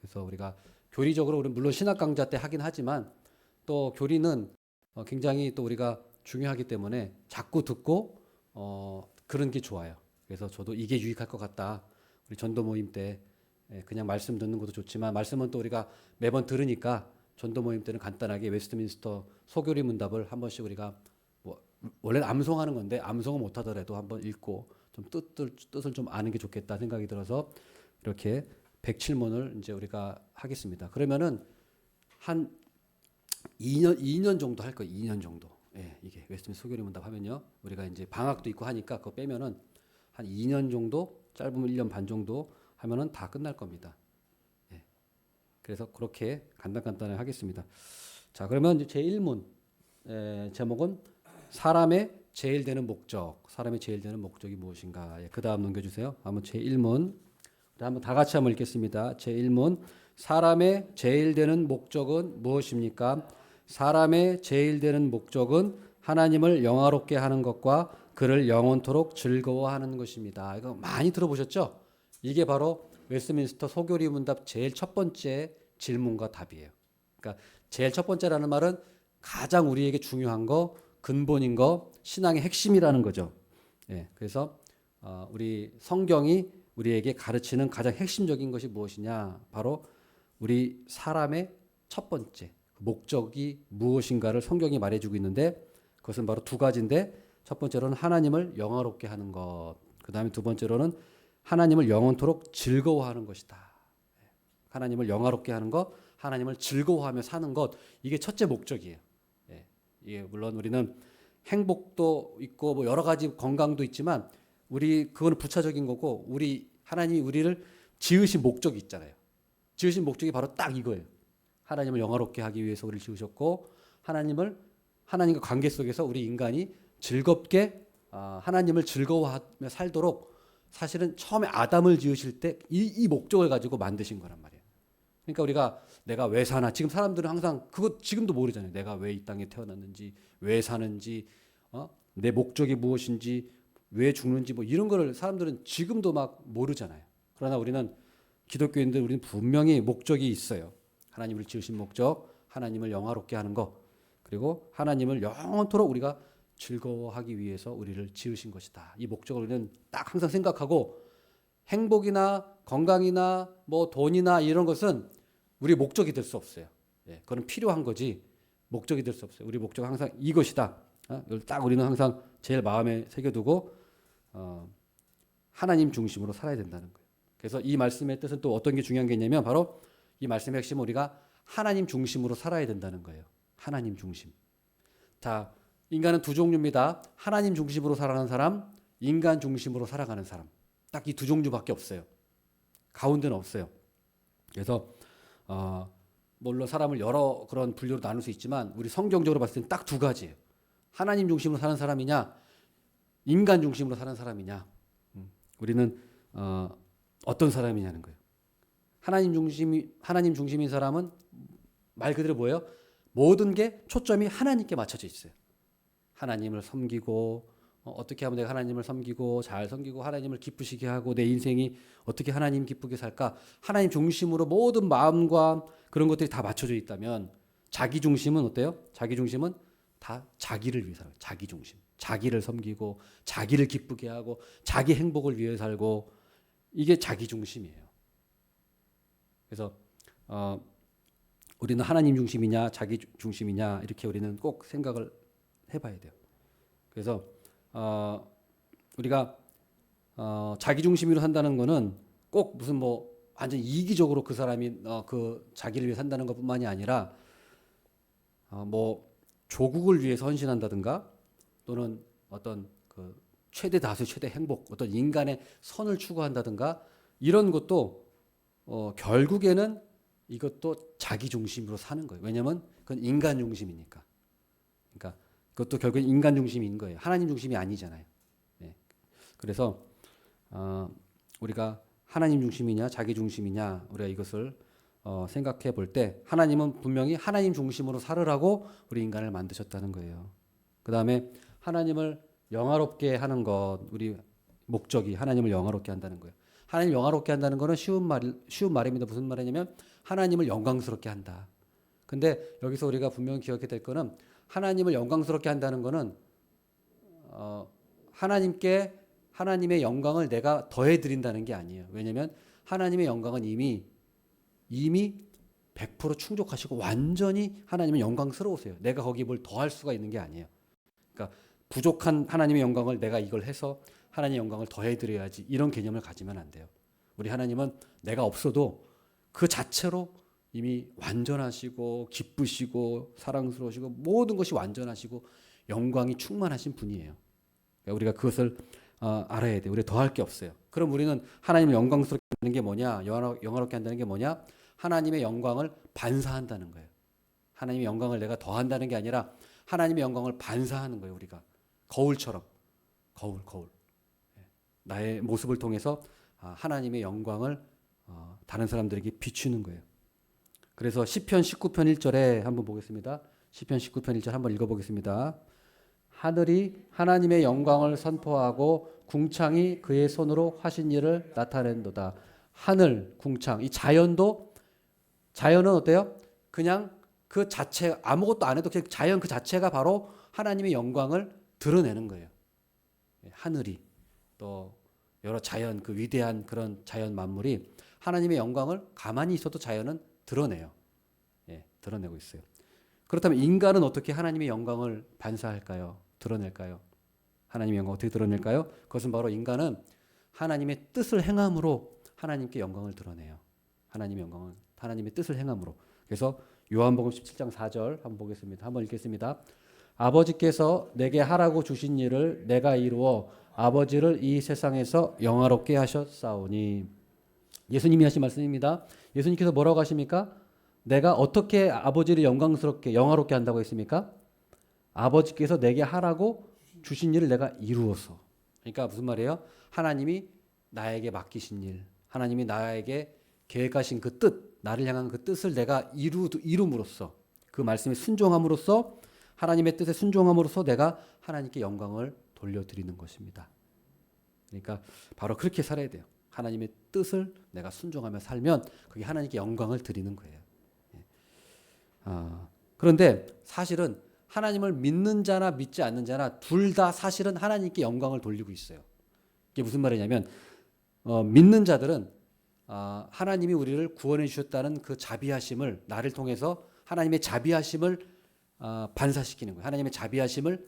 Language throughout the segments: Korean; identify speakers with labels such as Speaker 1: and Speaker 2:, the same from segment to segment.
Speaker 1: 그래서 우리가 교리적으로 우리 물론 신학 강좌 때 하긴 하지만 또 교리는 굉장히 또 우리가 중요하기 때문에 자꾸 듣고 그런 게 좋아요. 그래서 저도 이게 유익할 것 같다. 우리 전도 모임 때 그냥 말씀 듣는 것도 좋지만 말씀은 또 우리가 매번 들으니까 전도 모임 때는 간단하게 웨스트민스터 소교리 문답을 한 번씩 우리가 뭐 원래는 암송하는 건데 암송은 못하더라도 한번 읽고 좀 뜻을 좀 아는 게 좋겠다 생각이 들어서 이렇게 107문을 이제 우리가 하겠습니다. 그러면은 한 2년 정도 할 거예요. 2년 정도. 예, 이게 웨스트민스터 소교리 문답 하면요. 우리가 이제 방학도 있고 하니까 그거 빼면은 한 2년 정도, 짧으면 1년 반 정도 하면은 다 끝날 겁니다. 예. 그래서 그렇게 간단하게 하겠습니다. 자, 그러면 이제 제1문 제목은 사람의 제일 되는 목적. 사람의 제일 되는 목적이 무엇인가? 예, 그 다음 넘겨주세요. 한번 제1문. 한번 다 같이 한번 읽겠습니다. 제1문. 사람의 제일 되는 목적은 무엇입니까? 사람의 제일 되는 목적은 하나님을 영화롭게 하는 것과 그를 영원토록 즐거워하는 것입니다. 이거 많이 들어보셨죠? 이게 바로 웨스트민스터 소교리 문답 제일 첫 번째 질문과 답이에요. 그러니까 제일 첫 번째라는 말은 가장 우리에게 중요한 거, 근본인 거, 신앙의 핵심이라는 거죠. 예, 그래서 우리 성경이 우리에게 가르치는 가장 핵심적인 것이 무엇이냐? 바로 우리 사람의 첫 번째 목적이 무엇인가를 성경이 말해주고 있는데 그것은 바로 두 가지인데 첫 번째로는 하나님을 영화롭게 하는 것, 그 다음에 두 번째로는 하나님을 영원토록 즐거워하는 것이다. 하나님을 영화롭게 하는 것, 하나님을 즐거워하며 사는 것, 이게 첫째 목적이에요. 예, 이게 물론 우리는 행복도 있고 뭐 여러 가지 건강도 있지만 우리 그거는 부차적인 거고 우리 하나님이 우리를 지으신 목적이 있잖아요. 지으신 목적이 바로 딱 이거예요. 하나님을 영화롭게 하기 위해서 우리를 지으셨고 하나님과 관계 속에서 우리 인간이 즐겁게 하나님을 즐거워하며 살도록 사실은 처음에 아담을 지으실 때 이 목적을 가지고 만드신 거란 말이에요. 그러니까 우리가 내가 왜 사나 지금 사람들은 항상 그거 지금도 모르잖아요. 내가 왜 이 땅에 태어났는지 왜 사는지 내 목적이 무엇인지 왜 죽는지 뭐 이런 거를 사람들은 지금도 막 모르잖아요. 그러나 우리는 기독교인들 우리는 분명히 목적이 있어요. 하나님을 지으신 목적, 하나님을 영화롭게 하는 것, 그리고 하나님을 영원토록 우리가 즐거워하기 위해서 우리를 지으신 것이다. 이 목적을 우리는 딱 항상 생각하고 행복이나 건강이나 뭐 돈이나 이런 것은 우리 목적이 될 수 없어요. 예, 그건 필요한 거지 목적이 될 수 없어요. 우리 목적은 항상 이것이다. 이걸 딱 우리는 항상 제일 마음에 새겨두고 하나님 중심으로 살아야 된다는 거예요. 그래서 이 말씀의 뜻은 또 어떤 게 중요한 게 있냐면 바로 이 말씀의 핵심은 우리가 하나님 중심으로 살아야 된다는 거예요. 하나님 중심. 자, 인간은 두 종류입니다. 하나님 중심으로 살아가는 사람, 인간 중심으로 살아가는 사람. 딱 이 두 종류밖에 없어요. 가운데는 없어요. 그래서 물론 사람을 여러 그런 분류로 나눌 수 있지만 우리 성경적으로 봤을 때는 딱 두 가지예요. 하나님 중심으로 사는 사람이냐, 인간 중심으로 사는 사람이냐. 우리는 어떤 사람이냐는 거예요. 하나님 중심인 사람은 말 그대로 뭐예요? 모든 게 초점이 하나님께 맞춰져 있어요. 하나님을 섬기고 어떻게 하면 내가 하나님을 섬기고 잘 섬기고 하나님을 기쁘시게 하고 내 인생이 어떻게 하나님 기쁘게 살까? 하나님 중심으로 모든 마음과 그런 것들이 다 맞춰져 있다면 자기 중심은 어때요? 자기 중심은 다 자기를 위해 살아요. 자기 중심. 자기를 섬기고 자기를 기쁘게 하고 자기 행복을 위해 살고 이게 자기 중심이에요. 그래서 우리는 하나님 중심이냐 자기 중심이냐 이렇게 우리는 꼭 생각을 해봐야 돼요. 그래서 우리가 자기 중심으로 산다는 거는 꼭 무슨 뭐 완전 이기적으로 그 사람이 그 자기를 위해 산다는 것뿐만이 아니라 뭐 조국을 위해서 헌신한다든가 또는 어떤 그 최대 다수 최대 행복 어떤 인간의 선을 추구한다든가 이런 것도 결국에는 이것도 자기 중심으로 사는 거예요. 왜냐하면 그건 인간 중심이니까. 그러니까 그것도 결국엔 인간 중심인 거예요. 하나님 중심이 아니잖아요. 네. 그래서 우리가 하나님 중심이냐 자기 중심이냐 우리가 이것을 생각해 볼 때 하나님은 분명히 하나님 중심으로 살으라고 우리 인간을 만드셨다는 거예요. 그 다음에 하나님을 영화롭게 하는 것 우리 목적이 하나님을 영화롭게 한다는 거예요. 하나님 영화롭게 한다는 거는 쉬운 말입니다. 무슨 말이냐면 하나님을 영광스럽게 한다. 근데 여기서 우리가 분명히 기억해야 될 거는 하나님을 영광스럽게 한다는 거는 하나님의 영광을 내가 더해 드린다는 게 아니에요. 왜냐하면 하나님의 영광은 이미 100% 충족하시고 완전히 하나님은 영광스러우세요. 내가 거기 뭘 더할 수가 있는 게 아니에요. 그러니까 부족한 하나님의 영광을 내가 이걸 해서 하나님의 영광을 더해 드려야지 이런 개념을 가지면 안 돼요. 우리 하나님은 내가 없어도 그 자체로 이미 완전하시고 기쁘시고 사랑스러우시고 모든 것이 완전하시고 영광이 충만하신 분이에요. 그러니까 우리가 그것을 알아야 돼요. 우리가 더할 게 없어요. 그럼 우리는 하나님을 영광스럽게 하는 게 뭐냐? 영화롭게 한다는 게 뭐냐? 하나님의 영광을 반사한다는 거예요. 하나님의 영광을 내가 더한다는 게 아니라 하나님의 영광을 반사하는 거예요. 우리가 거울처럼 거울 나의 모습을 통해서 하나님의 영광을 다른 사람들에게 비추는 거예요. 그래서 시편 19편 1절에 한번 보겠습니다. 시편 19편 1절 한번 읽어보겠습니다. 하늘이 하나님의 영광을 선포하고 궁창이 그의 손으로 하신 일을 나타낸도다. 하늘, 궁창, 이 자연은 어때요? 그냥 그 자체 아무것도 안 해도 그냥 자연 그 자체가 바로 하나님의 영광을 드러내는 거예요. 하늘이 또 여러 자연 그 위대한 그런 자연 만물이 하나님의 영광을 가만히 있어도 자연은 드러내요. 드러내고 있어요. 그렇다면 인간은 어떻게 하나님의 영광을 반사할까요? 드러낼까요? 하나님의 영광 어떻게 드러낼까요? 그것은 바로 인간은 하나님의 뜻을 행함으로 하나님께 영광을 드러내요. 하나님의 뜻을 행함으로. 그래서 요한복음 17장 4절 한번 보겠습니다. 한번 읽겠습니다. 아버지께서 내게 하라고 주신 일을 내가 이루어 아버지를 이 세상에서 영화롭게 하셨사오니. 예수님이 하신 말씀입니다. 예수님께서 뭐라고 하십니까? 내가 어떻게 아버지를 영화롭게 한다고 했습니까? 아버지께서 내게 하라고 주신 일을 내가 이루어서. 그러니까 무슨 말이에요? 하나님이 나에게 맡기신 일, 하나님이 나에게 계획하신 그 뜻, 나를 향한 그 뜻을 내가 이룸으로써, 그 말씀에 순종함으로써, 하나님의 뜻에 순종함으로써 내가 하나님께 영광을 돌려드리는 것입니다. 그러니까 바로 그렇게 살아야 돼요. 하나님의 뜻을 내가 순종하며 살면 그게 하나님께 영광을 드리는 거예요. 그런데 사실은 하나님을 믿는 자나 믿지 않는 자나 둘 다 사실은 하나님께 영광을 돌리고 있어요. 이게 무슨 말이냐면 믿는 자들은 하나님이 우리를 구원해 주셨다는 그 자비하심을 나를 통해서 하나님의 자비하심을 반사시키는 거예요. 하나님의 자비하심을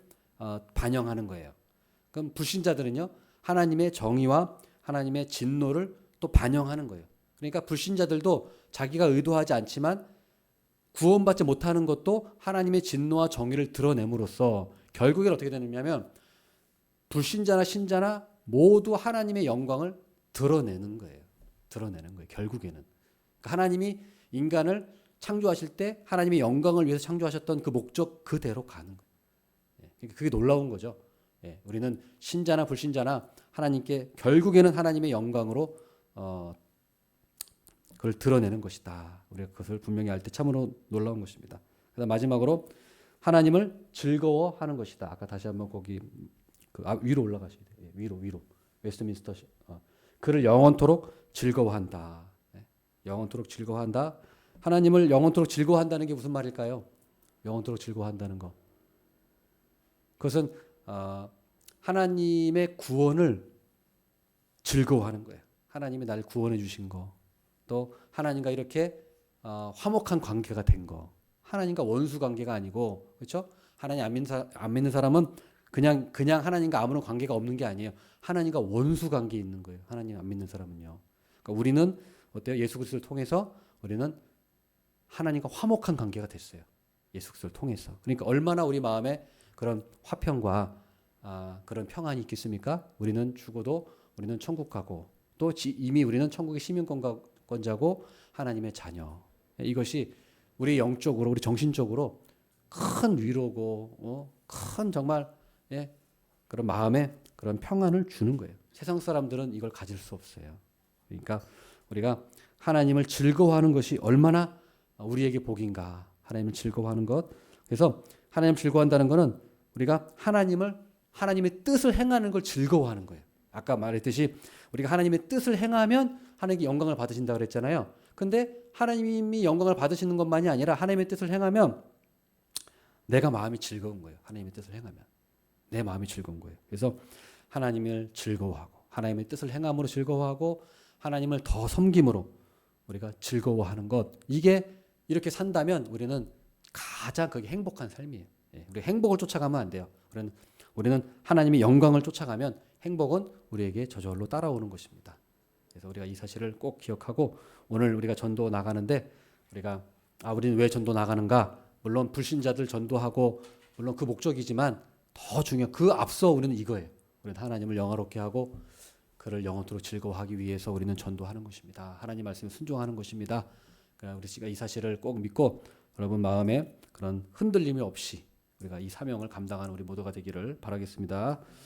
Speaker 1: 반영하는 거예요. 그럼 불신자들은요, 하나님의 정의와 하나님의 진노를 또 반영하는 거예요. 그러니까 불신자들도 자기가 의도하지 않지만 구원받지 못하는 것도 하나님의 진노와 정의를 드러냄으로써 결국엔 어떻게 되느냐면 불신자나 신자나 모두 하나님의 영광을 드러내는 거예요. 결국에는. 그러니까 하나님이 인간을 창조하실 때 하나님의 영광을 위해서 창조하셨던 그 목적 그대로 가는 거예요. 그러니까 그게 놀라운 거죠. 우리는 신자나 불신자나 하나님께 결국에는 하나님의 영광으로 그걸 드러내는 것이다. 우리가 그것을 분명히 알 때 참으로 놀라운 것입니다. 그다음 마지막으로 하나님을 즐거워하는 것이다. 아까 다시 한번 거기 위로 올라가셔야 돼요. 위로. 웨스트민스터 그를 영원토록 즐거워한다. 영원토록 즐거워한다. 하나님을 영원토록 즐거워한다는 게 무슨 말일까요? 영원토록 즐거워한다는 거. 그것은 하나님의 구원을 즐거워하는 거예요. 하나님이 나를 구원해 주신 거. 또 하나님과 이렇게 화목한 관계가 된 거. 하나님과 원수 관계가 아니고, 그렇죠? 하나님 안 믿는 사람은 그냥 하나님과 아무런 관계가 없는 게 아니에요. 하나님과 원수 관계에 있는 거예요. 하나님 안 믿는 사람은요. 그러니까 우리는 어때요? 예수 그리스도를 통해서 우리는 하나님과 화목한 관계가 됐어요. 예수 그리스도를 통해서. 그러니까 얼마나 우리 마음에 그런 화평과 그런 평안이 있겠습니까? 우리는 죽어도 우리는 천국 가고 또 이미 우리는 천국의 시민권자고 하나님의 자녀. 이것이 우리 영적으로, 우리 정신적으로 큰 위로고 큰 정말 그런 마음에 그런 평안을 주는 거예요. 세상 사람들은 이걸 가질 수 없어요. 그러니까 우리가 하나님을 즐거워하는 것이 얼마나 우리에게 복인가. 하나님을 즐거워하는 것. 그래서 하나님을 즐거워한다는 것은 우리가 하나님의 뜻을 행하는 걸 즐거워하는 거예요. 아까 말했듯이 우리가 하나님의 뜻을 행하면 하나님께 영광을 받으신다 그랬잖아요. 근데 하나님이 영광을 받으시는 것만이 아니라 하나님의 뜻을 행하면 내가 마음이 즐거운 거예요. 하나님의 뜻을 행하면 내 마음이 즐거운 거예요. 그래서 하나님을 즐거워하고 하나님의 뜻을 행함으로 즐거워하고 하나님을 더 섬김으로 우리가 즐거워하는 것, 이게 이렇게 산다면 우리는 가장 그게 행복한 삶이에요. 우리 행복을 쫓아가면 안 돼요. 우리는 하나님의 영광을 쫓아가면 행복은 우리에게 저절로 따라오는 것입니다. 그래서 우리가 이 사실을 꼭 기억하고 오늘 우리가 전도 나가는데 우리는 왜 전도 나가는가? 물론 불신자들 전도하고 물론 그 목적이지만 더 중요한 그 앞서 우리는 이거예요. 우리는 하나님을 영화롭게 하고 그를 영원토록 즐거워하기 위해서 우리는 전도하는 것입니다. 하나님 말씀에 순종하는 것입니다. 그러나 우리가 이 사실을 꼭 믿고 여러분 마음에 그런 흔들림이 없이 우리가 이 사명을 감당하는 우리 모두가 되기를 바라겠습니다.